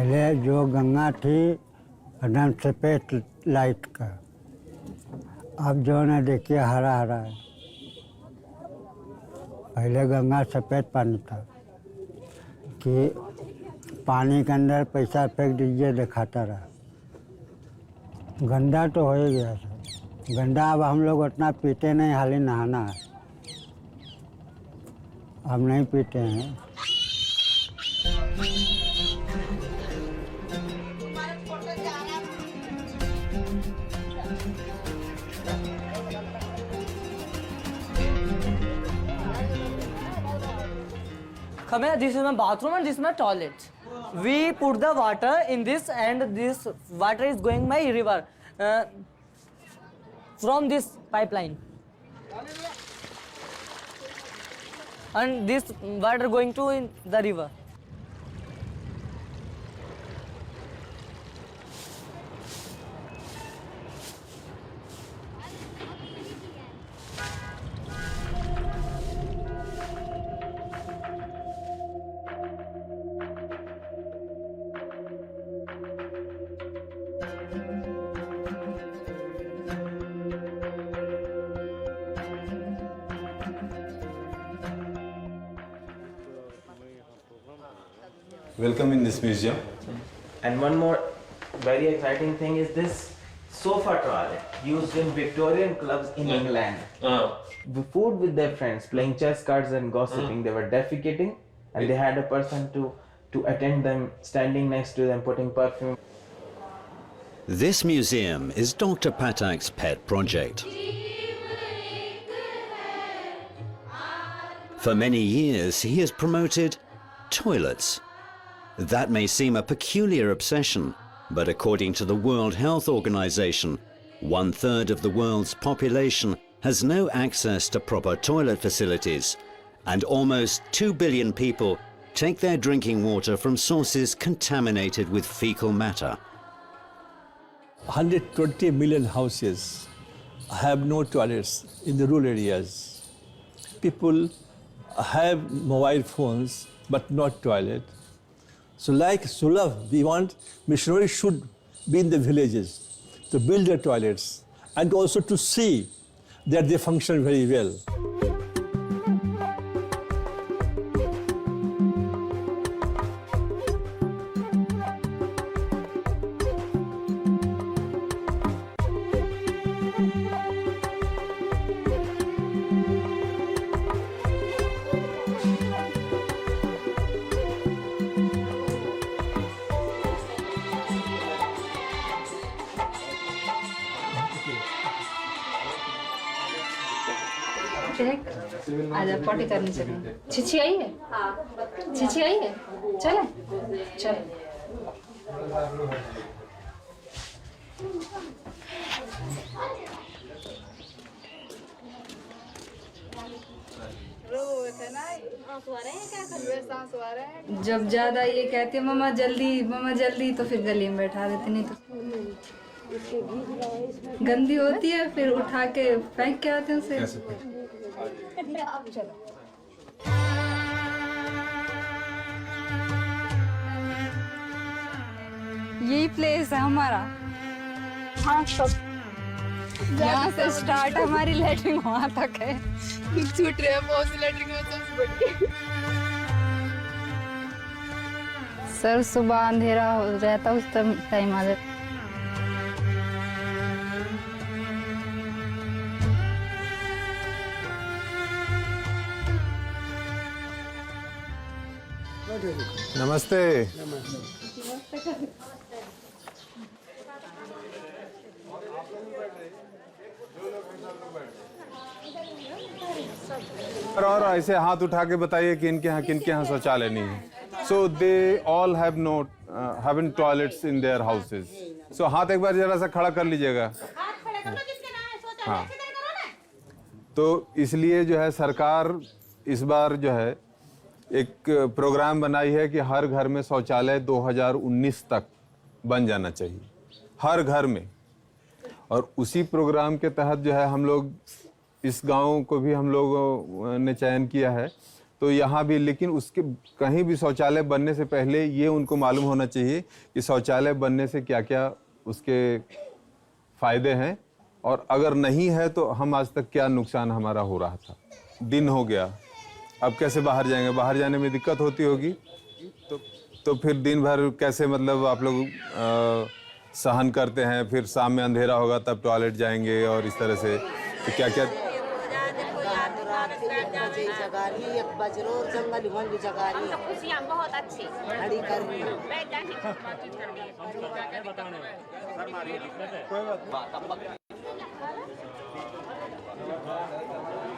पहले जो गंगा थी एकदम सफ़ेद लाइट का, अब जो है देखिए हरा हरा है। पहले गंगा सफ़ेद पानी था कि पानी के अंदर पैसा फेंक दीजिए दिखाता रहा। गंदा तो हो ही गया सब गंदा। अब हम लोग उतना पीते नहीं, हाली नहाना है, अब नहीं पीते हैं। This is my bathroom and this is my toilet. We put the water in this and this water is going by river from this pipeline. And this water going to in the river. Welcome in this museum. And one more very exciting thing is this sofa toilet used in Victorian clubs in England. Food with their friends, playing chess cards and gossiping. They were defecating and they had a person to attend them, standing next to them, putting perfume. This museum is Dr. Patak's pet project. For many years, he has promoted toilets. That may seem a peculiar obsession, but according to the World Health Organization, 1/3 of the world's population has no access to proper toilet facilities, and almost 2 billion people take their drinking water from sources contaminated with fecal matter. 120 million houses have no toilets in the rural areas. People have mobile phones but not toilet. So like Sulabh, we want missionaries should be in the villages to build their toilets and also to see that they function very well. आजा potty करनी चलें। छिछी आई है? छिछी आई है? चले चल। जब ज्यादा ये कहते मम्मा जल्दी तो फिर गली में बैठा देते, नहीं तो गंदी होती है फिर उठा के फेंक के आते हैं उसे। यही प्लेस है हमारा। हाँ सब यहाँ से स्टार्ट हमारी लेटरिंग वहाँ तक है। छूट रहे हैं बहुत सी लेटरिंग में सबसे बड़ी। सर सुबह अंधेरा हो रहता उस टाइम आ जाता। नमस्ते। और ऐसे हाथ उठा के बताइए कि किनके यहाँ शौचालय नहीं है। So they all have not haven't toilets in their houses. So हाथ एक बार जरा सा खड़ा कर लीजिएगा। हाँ, तो इसलिए जो है सरकार इस बार जो है एक प्रोग्राम बनाई है कि हर घर में शौचालय 2019 तक बन जाना चाहिए, हर घर में। और उसी प्रोग्राम के तहत जो है हम लोग इस गांव को भी हम लोगों ने चयन किया है तो यहाँ भी, लेकिन उसके कहीं भी शौचालय बनने से पहले ये उनको मालूम होना चाहिए कि शौचालय बनने से क्या क्या उसके फायदे हैं, और अगर नहीं है तो हम आज तक क्या नुकसान हमारा हो रहा था। दिन हो गया, अब कैसे बाहर जाएंगे, बाहर जाने में दिक्कत होती होगी, तो फिर दिन भर कैसे मतलब आप लोग सहन करते हैं, फिर शाम में अंधेरा होगा तब टॉयलेट जाएंगे और इस तरह से, तो क्या क्या। बहुत अच्छी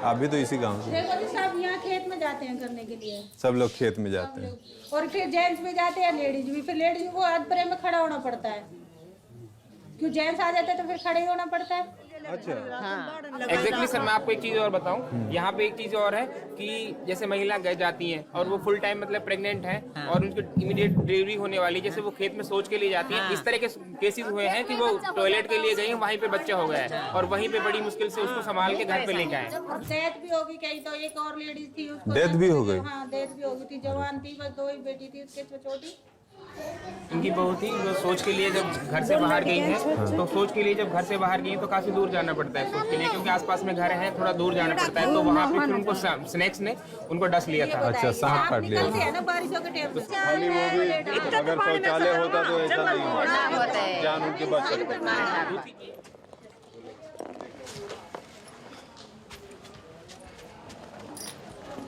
आप भी तो इसी गांव से? देखो जी, सब यहाँ खेत में जाते हैं करने के लिए, सब लोग खेत में जाते हैं, और फिर जेंट्स भी जाते हैं, लेडीज भी। फिर लेडीज को अधपरे में खड़ा होना पड़ता है, क्यों जेंट्स आ जाते हैं तो फिर खड़े ही होना पड़ता है। अच्छा, एग्जैक्टली सर, मैं आपको एक चीज़ और बताऊं, यहाँ पे एक चीज़ और है कि जैसे महिला गए जाती हैं और वो फुल टाइम मतलब प्रेग्नेंट है और उनकी इमीडिएट डिलीवरी होने वाली, जैसे वो खेत में सोच के लिए जाती हैं। इस तरह के केसेस हुए हैं कि वो टॉयलेट के लिए गई, वहीं पे बच्चा हो गया है और वहीं पे बड़ी मुश्किल से उसको संभाल के घर पे लेके आए। डेथ भी होगी कहीं, तो एक और लेडीज थी, उसको डेथ भी हो गई। हाँ, डेथ भी हो गई थी, जवान थी, बस 2 ही बेटी थी उसके, छोटी। इनकी बहू थी, वो सोच के लिए जब घर से बाहर गई हैं, तो सोच के लिए जब घर से बाहर गई तो काफी दूर जाना पड़ता है सोच के लिए, क्योंकि आसपास में घर हैं, थोड़ा दूर जाना पड़ता है। तो वहाँ पे फिर उनको स्नैक्स ने उनको डस लिया था। अच्छा, सांप काट लिया। बारिशों के टाइम खाली वो भी, अगर शौचालय होता तो ऐसा नहीं होता, जान उनके बच सकती।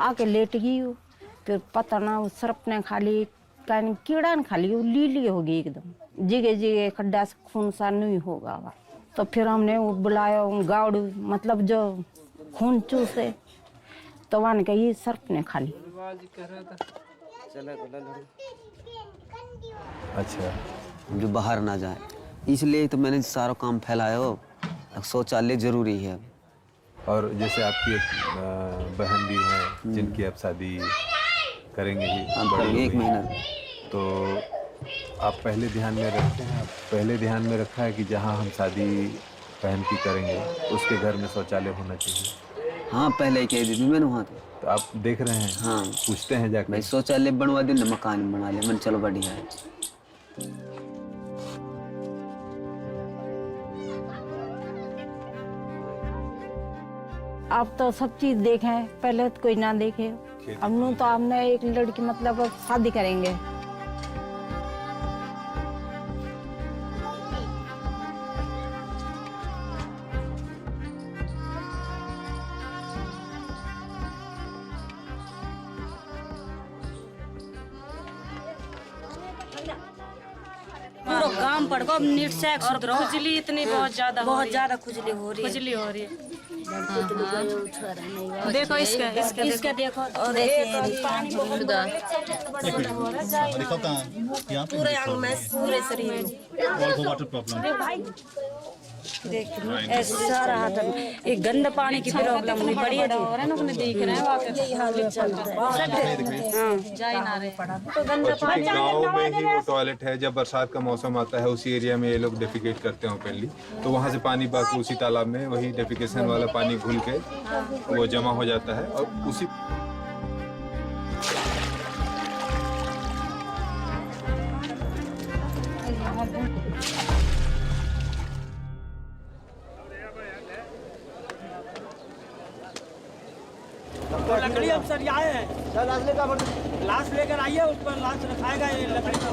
आके लेट गई हूँ, फिर पता ना वो सर्प ने खा ली, कहीं कीड़ा ने खा ली, वो लीली हो गई एकदम, जिगे जिगे खड्डा से खून सा नहीं होगा। तो फिर हमने वो बुलाया गावड़ू, मतलब जो खून चूसे, तो वहाँ ने कहा ये सर्प ने खा ली। अच्छा, जो बाहर ना जाए, इसलिए तो मैंने सारा काम फैलाया हो। शौचालय जरूरी है। और जैसे आपकी एक बहन भी है जिनकी आप शादी करेंगे ही, बड़ी 1 महीना, तो आप पहले ध्यान में रखते हैं, पहले ध्यान में रखा है कि जहाँ हम शादी बहन की करेंगे उसके घर में शौचालय होना चाहिए? हाँ, पहले ही कह दी थी मैंने वहाँ। तो आप देख रहे हैं? हाँ, पूछते हैं जाकर भाई शौचालय बनवा दे ना, मकान बना ले। मैंने चलो बढ़िया है। अब तो सब चीज देखें, पहले तो कोई ना देखे। अब नू तो हमने एक लड़की मतलब शादी करेंगे। पूरा काम पड़ गो, नीट से खुजली इतनी बहुत ज्यादा खुजली हो रही है। देखो इसका देखो, और पूरे अंग में, पूरे शरीर में ऐसा सारा हाथ एक गंदा पानी की प्रॉब्लम हुई बड़ी है। देख रहे हैं यही हाल चलता है। जाए ना रहे पड़ा तो गंदा पानी। गाँव में ही वो टॉयलेट है, जब बरसात का मौसम आता है उसी एरिया में ये लोग डेफिकेट करते हैं ओपनली, तो वहाँ से पानी बह के उसी तालाब में वही डेफिकेशन वाला पानी घुल के वो जमा हो जाता है और उसी लकड़ी अब सर यहाँ है सर, लाश लेकर आइए, उस पर लाश रखाएगा ये लकड़ी का।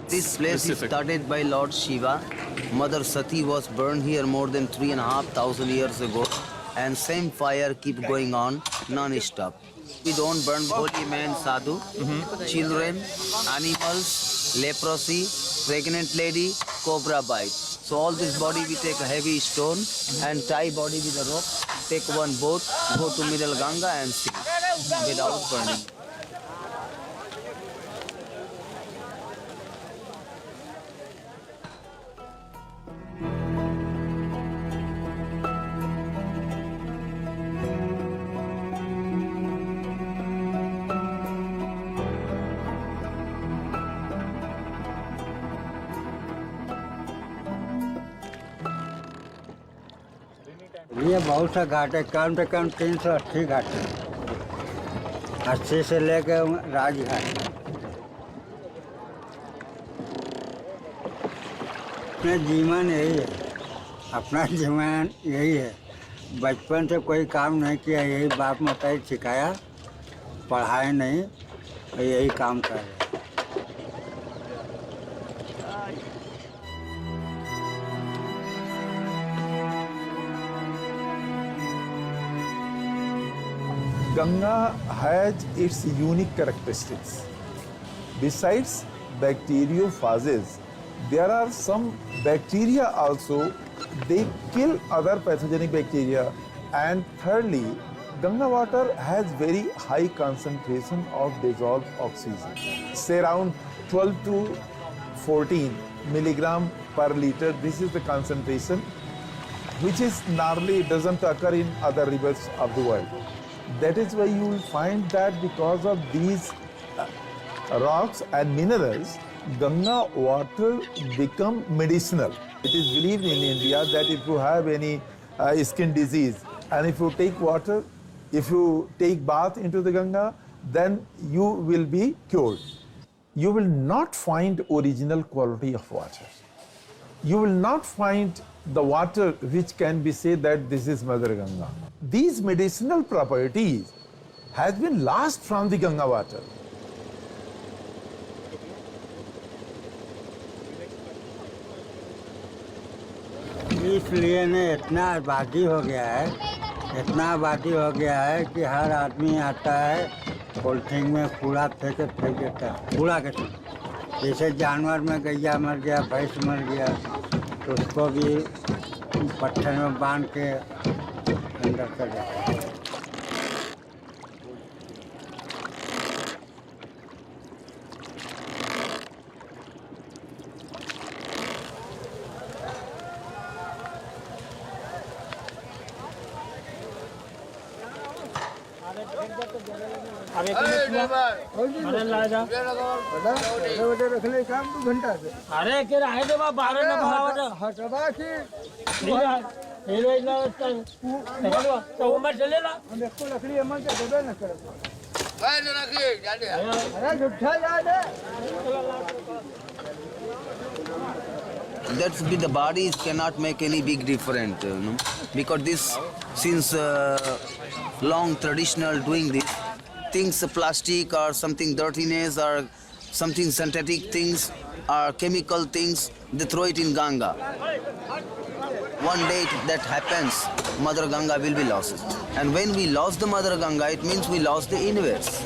This place is started by Lord Shiva. Mother Sati was burned here more than 3,500 years ago, and same fire keep going on non-stop. We don't burn holy men, sadhu, children, animals, leprosy, pregnant lady, cobra bite. So all this body we take a heavy stone and tie body with a rope, take one boat, go to middle Ganga and sing without burning. बहुत सा घाट है, कम से कम 380 घाट है, 80 से लेकर राजघाट। अपना जीवन यही है, अपना जीवन यही है। बचपन से कोई काम नहीं किया, यही बाप मताई सिखाया, पढ़ाए नहीं, यही काम कर रहे। Ganga has its unique characteristics. Besides bacteriophages, there are some bacteria also, they kill other pathogenic bacteria. And thirdly, Ganga water has very high concentration of dissolved oxygen, say around 12 to 14 milligram per liter. This is the concentration, which is normally doesn't occur in other rivers of the world. That is why you will find that because of these rocks and minerals, Ganga water become medicinal. It is believed in India that if you have any skin disease and if you take water, if you take bath into the Ganga, then you will be cured. You will not find original quality of water. You will not find the water which can be said that this is Mother Ganga. These medicinal properties has been lost from the Ganga water. इसलिए ने इतना आबादी हो गया है, इतना आबादी हो गया है कि हर आदमी आता है पॉलिथीन में कूड़ा फेंक देता है, कूड़ा के साथ। जैसे जानवर में गैया मर गया, भैंस मर गया, तो उसको भी पत्थर में बांध के अंदर कर देता है। अरे के रहे दे बा 12 न भावट हटवा की हेलो इला तो उमर चलेला हम इसको लकड़ी अमन के देबे न करे भाई न रखी जाने अरे झूठा जाने That's be the bodies cannot make any big difference, you know, because this since long traditional doing this things, plastic or something dirtiness or something synthetic things or chemical things, they throw it in Ganga. One day that happens, Mother Ganga will be lost, and when we lost the Mother Ganga, it means we lost the universe.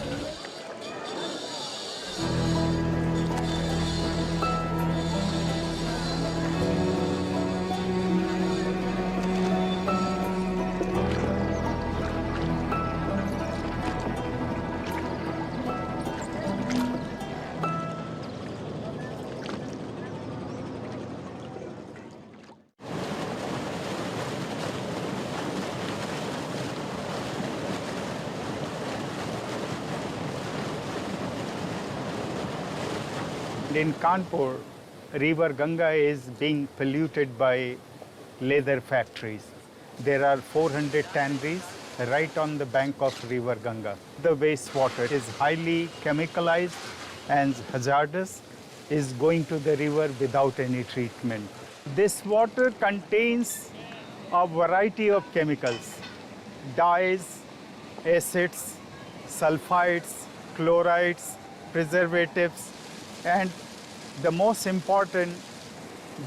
In Kanpur, river Ganga is being polluted by leather factories. There are 400 tanneries right on the bank of river Ganga. The wastewater is highly chemicalized and hazardous, is going to the river without any treatment. This water contains a variety of chemicals, dyes, acids, sulfides, chlorides, preservatives, and the most important,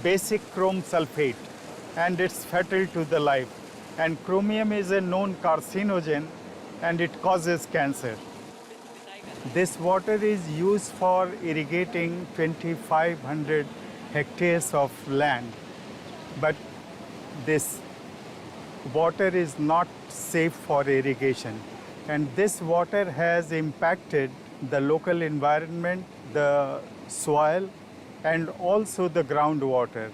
basic chrome sulfate, and it's fatal to the life. And chromium is a known carcinogen and it causes cancer. This water is used for irrigating 2,500 hectares of land, but this water is not safe for irrigation. And this water has impacted the local environment, the soil, and also the groundwater.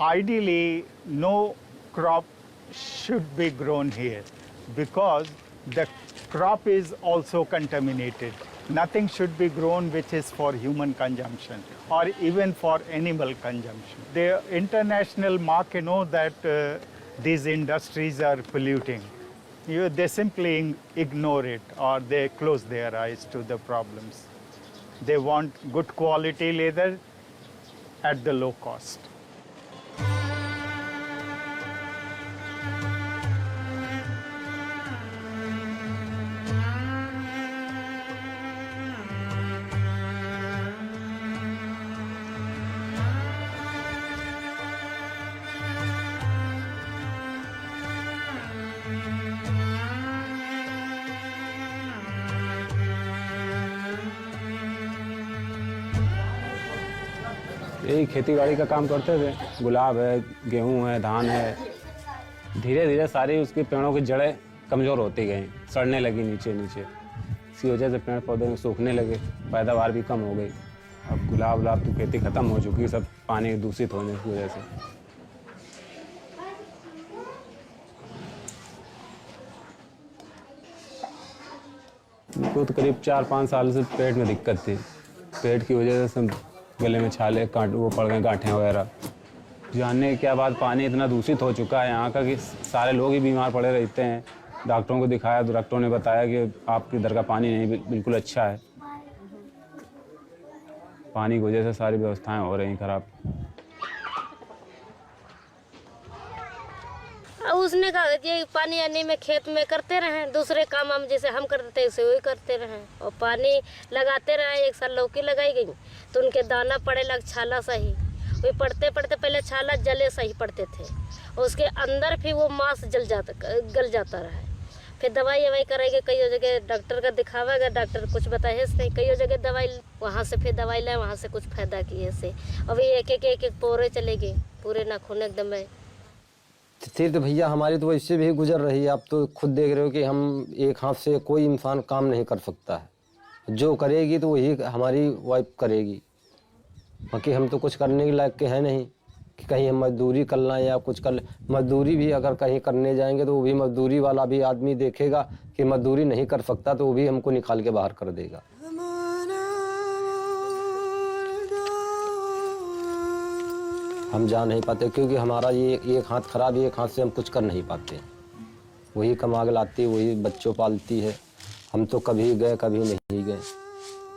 Ideally, no crop should be grown here because the crop is also contaminated. Nothing should be grown which is for human consumption or even for animal consumption. The international market know that these industries are polluting. They simply ignore it, or they close their eyes to the problems. They want good quality leather at the low cost. यही खेती बाड़ी का काम करते थे। गुलाब है, गेहूं है, धान है। धीरे धीरे सारी उसकी पेड़ों की जड़ें कमज़ोर होती गई, सड़ने लगी नीचे नीचे। इसी वजह से पेड़ पौधे में सूखने लगे, पैदावार भी कम हो गई। अब गुलाब तो खेती ख़त्म हो चुकी है, सब पानी दूषित होने की वजह से। उनको तो करीब 4-5 साल से पेट में दिक्कत थी। पेट की वजह से गले में छाले वो पड़ गए, गांठें वगैरह। जानने की क्या बात, पानी इतना दूषित हो चुका है यहाँ का कि सारे लोग ही बीमार पड़े रहते हैं। डॉक्टरों को दिखाया तो डॉक्टरों ने बताया कि आपके इधर का पानी नहीं बिल्कुल अच्छा है। पानी की वजह से सारी व्यवस्थाएं हो रही हैं खराब। अब उसने कहा कि पानी आने में खेत में करते रहें, दूसरे काम हम जैसे हम करते हैं उसे वही करते रहें, और पानी लगाते रहें। एक साल लौकी लगाई गई तो उनके दाना पड़े लग छाला सही, वही पड़ते पड़ते पहले छाला जले सही पड़ते थे, और उसके अंदर फिर वो मांस गल जाता रहा। फिर दवाई ववाई करेंगे, कई जगह डॉक्टर का दिखावेगा, डॉक्टर कुछ बताए नहीं, कई जगह दवाई वहाँ से फिर दवाई लाए, वहाँ से कुछ फायदा किए से अभी एक पोरे चले गए, पूरे नाखून एकदम है। फिर तो भैया हमारी तो इससे भी गुजर रही है। आप तो खुद देख रहे हो कि हम एक हाथ से कोई इंसान काम नहीं कर सकता है। जो करेगी तो वही हमारी वाइफ करेगी, बाकी हम तो कुछ करने के लायक के हैं नहीं कि कहीं हम मजदूरी करना या कुछ कर। मजदूरी भी अगर कहीं करने जाएंगे तो वो भी मजदूरी वाला भी आदमी देखेगा कि मजदूरी नहीं कर सकता तो वो भी हमको निकाल के बाहर कर देगा। हम जा नहीं पाते क्योंकि हमारा ये एक हाथ खराब है, एक हाथ से हम कुछ कर नहीं पाते। वही कमा के लाती है, वही बच्चों पालती है। हम तो कभी गए कभी नहीं गए,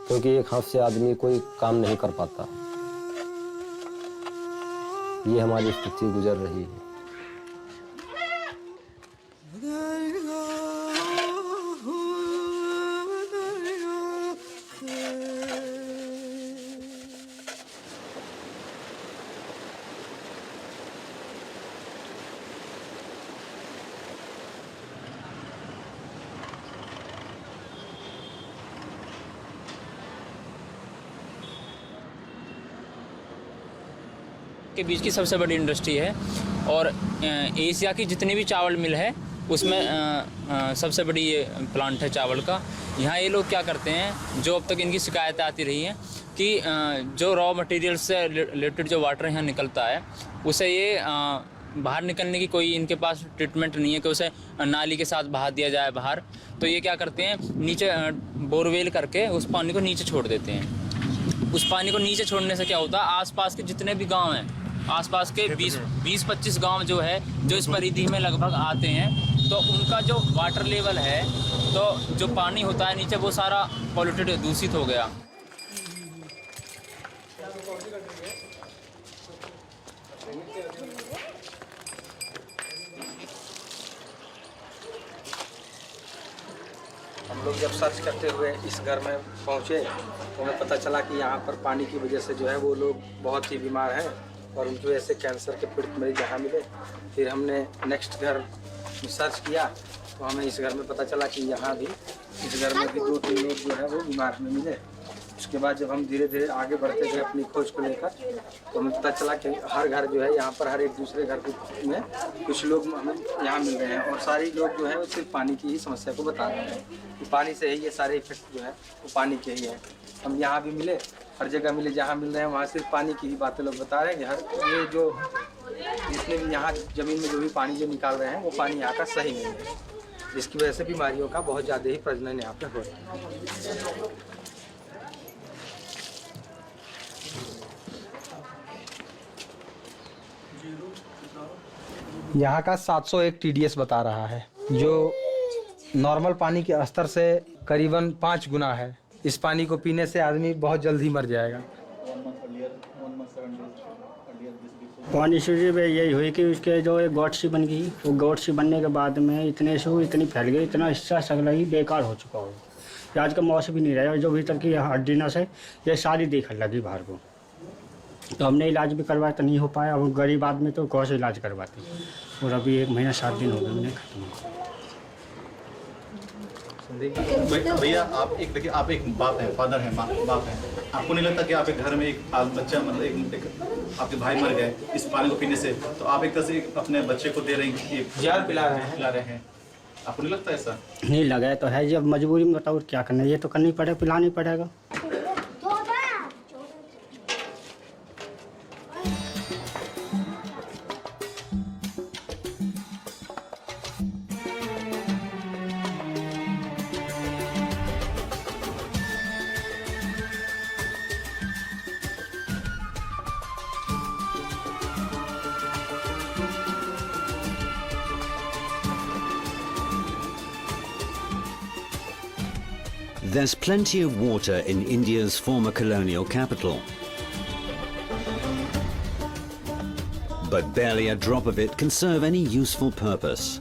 क्योंकि एक हाथ से आदमी कोई काम नहीं कर पाता। ये हमारी स्थिति गुजर रही है। के बीच की सबसे बड़ी इंडस्ट्री है, और एशिया की जितनी भी चावल मिल है उसमें सबसे बड़ी ये प्लांट है चावल का। यहाँ ये लोग क्या करते हैं, जो अब तक इनकी शिकायतें आती रही हैं कि जो रॉ मटेरियल से रिलेटेड जो वाटर यहाँ निकलता है उसे ये बाहर निकलने की कोई इनके पास ट्रीटमेंट नहीं है कि उसे नाली के साथ बहा दिया जाए बाहर। तो ये क्या करते हैं, नीचे बोरवेल करके उस पानी को नीचे छोड़ देते हैं। उस पानी को नीचे छोड़ने से क्या होता है, आसपास के जितने भी गांव हैं, आसपास के 20-25 गांव जो है जो इस परिधि में लगभग आते हैं, तो उनका जो वाटर लेवल है, तो जो पानी होता है नीचे वो सारा पॉल्यूटेड दूषित हो गया। हम लोग जब सर्च करते हुए इस घर में पहुँचे तो हमें पता चला कि यहाँ पर पानी की वजह से जो है वो लोग बहुत ही बीमार हैं, और उनकी वजह से कैंसर के पीड़ित मरीज यहाँ मिले। फिर हमने नेक्स्ट घर सर्च किया तो हमें इस घर में पता चला कि यहाँ भी इस घर में भी 2-3 लोग जो है वो बीमार हमें मिले। उसके बाद जब हम धीरे धीरे आगे बढ़ते गए अपनी खोज को लेकर तो हमें पता चला कि हर घर जो है यहाँ पर हर एक दूसरे घर में कुछ लोग हमें यहाँ मिल रहे हैं, और सारे लोग जो है वो सिर्फ पानी की ही समस्या को बता रहे हैं कि पानी से ही ये सारे इफेक्ट जो है वो पानी के ही हैं। हम यहाँ भी मिले, हर जगह मिले, जहाँ मिल रहे हैं वहाँ सिर्फ पानी की ही बातें लोग बता रहे हैं कि हर ये जो जितने भी यहाँ ज़मीन में जो भी पानी जो निकाल रहे हैं वो पानी यहाँ का सही नहीं है, जिसकी वजह से बीमारियों का बहुत ज़्यादा ही प्रजनन यहाँ पे हो रहा है। यहाँ का 701 TDS बता रहा है, जो नॉर्मल पानी के स्तर से करीबन 5 गुना है। इस पानी को पीने से आदमी बहुत जल्द ही मर जाएगा। पानी से यही हुई कि उसके जो एक गॉड सी बन गई, वो गॉड सी बनने के बाद में इतने से वो इतनी फैल गई, इतना हिस्सा सगला ही बेकार हो चुका हो। आज का मौसम भी नहीं रहा, जो भीतर की हड्डी नस है ये सारी दिखने लगी बाहर को। तो हमने इलाज भी करवाया तो नहीं हो पाया। वो गरीब आदमी तो कौन से इलाज करवाते, और अभी 1 महीना 7 दिन हो गए उन्हें खत्म हो। भैया आप एक देखिए, आप एक बाप हैं, फादर हैं, बाप हैं, आपको नहीं लगता कि आप एक घर में एक बच्चा मतलब एक आपके भाई मर गए इस पानी को पीने से, तो आप एक तरह से अपने बच्चे को दे रहे हैं, जार पिला रहे हैं, आपको नहीं लगता ऐसा? नहीं लगा तो है, जब मजबूरी में बताओ क्या करना, ये तो करनी पड़ेगा, पिलानी पड़ेगा। There's plenty of water in India's former colonial capital. But barely a drop of it can serve any useful purpose.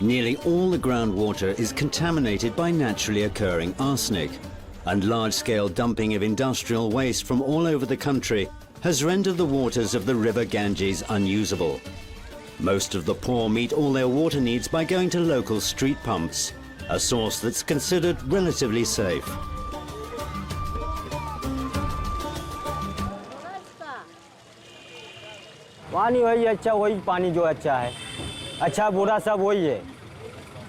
Nearly all the groundwater is contaminated by naturally occurring arsenic, and large-scale dumping of industrial waste from all over the country has rendered the waters of the river Ganges unusable. Most of the poor meet all their water needs by going to local street pumps, a source that's considered relatively safe. पानी वही अच्छा, वही पानी जो अच्छा है, अच्छा बुरा सब वही है,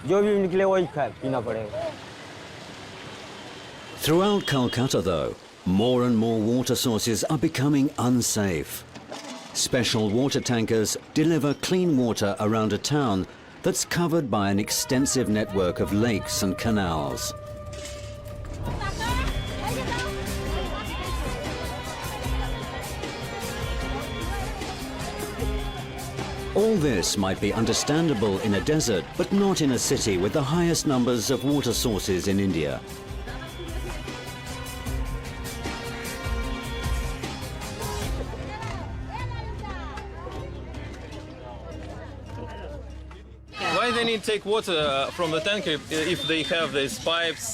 जो भी निकले वही पीना पड़ेगा। Throughout Calcutta, though, more and more water sources are becoming unsafe. Special water tankers deliver clean water around a town that's covered by an extensive network of lakes and canals. All this might be understandable in a desert, but not in a city with the highest numbers of water sources in India. Why they need to take water from the tanker if they have these pipes,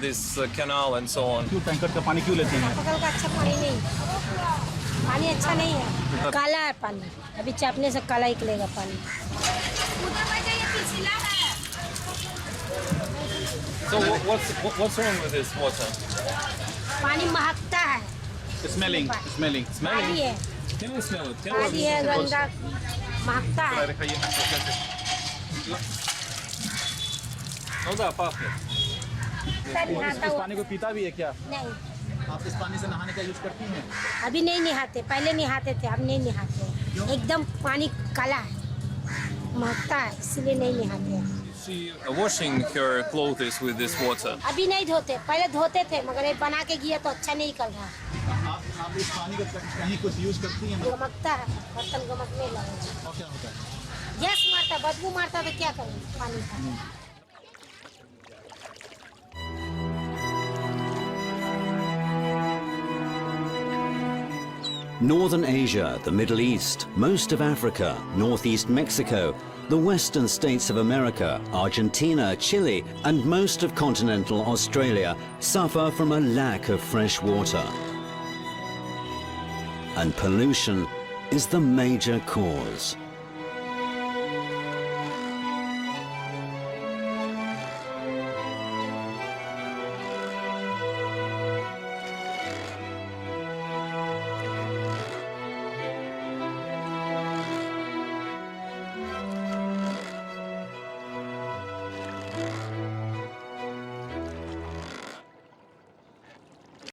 this canal and so on? क्यों tanker का पानी क्यों लेते हैं? का अच्छा पानी नहीं, पानी अच्छा नहीं है, काला है पानी, अभी चापने से काला निकलेगा पानी। So what's wrong with this water? पानी महकता है। Smelling. पानी है। Can I smell it? पानी है गंदा, महकता है। Ну да, пахнет. इस पानी को पीता भी है क्या? नहीं। आप इस पानी से नहाने का यूज करती हैं? अभी नहीं नहाते, पहले नहाते थे, अब नहीं नहाते। एकदम पानी काला है, महकता है, इसलिए नहीं नहाते हैं। She washing her clothes with this water. अभी नहीं धोते, पहले धोते थे, मगर ये बना के गया तो अच्छा नहीं कर रहा। आप इस पानी का कहीं कुछ यूज करती हैं? गमकता है, बर्तन गमकने लगेगा। और क्या होता है? गैस मारता, बदबू मारता तो क्या करें पानी का। Northern Asia, the Middle East, most of Africa, northeast Mexico, the western states of America, Argentina, Chile, and most of continental Australia suffer from a lack of fresh water. And pollution is the major cause.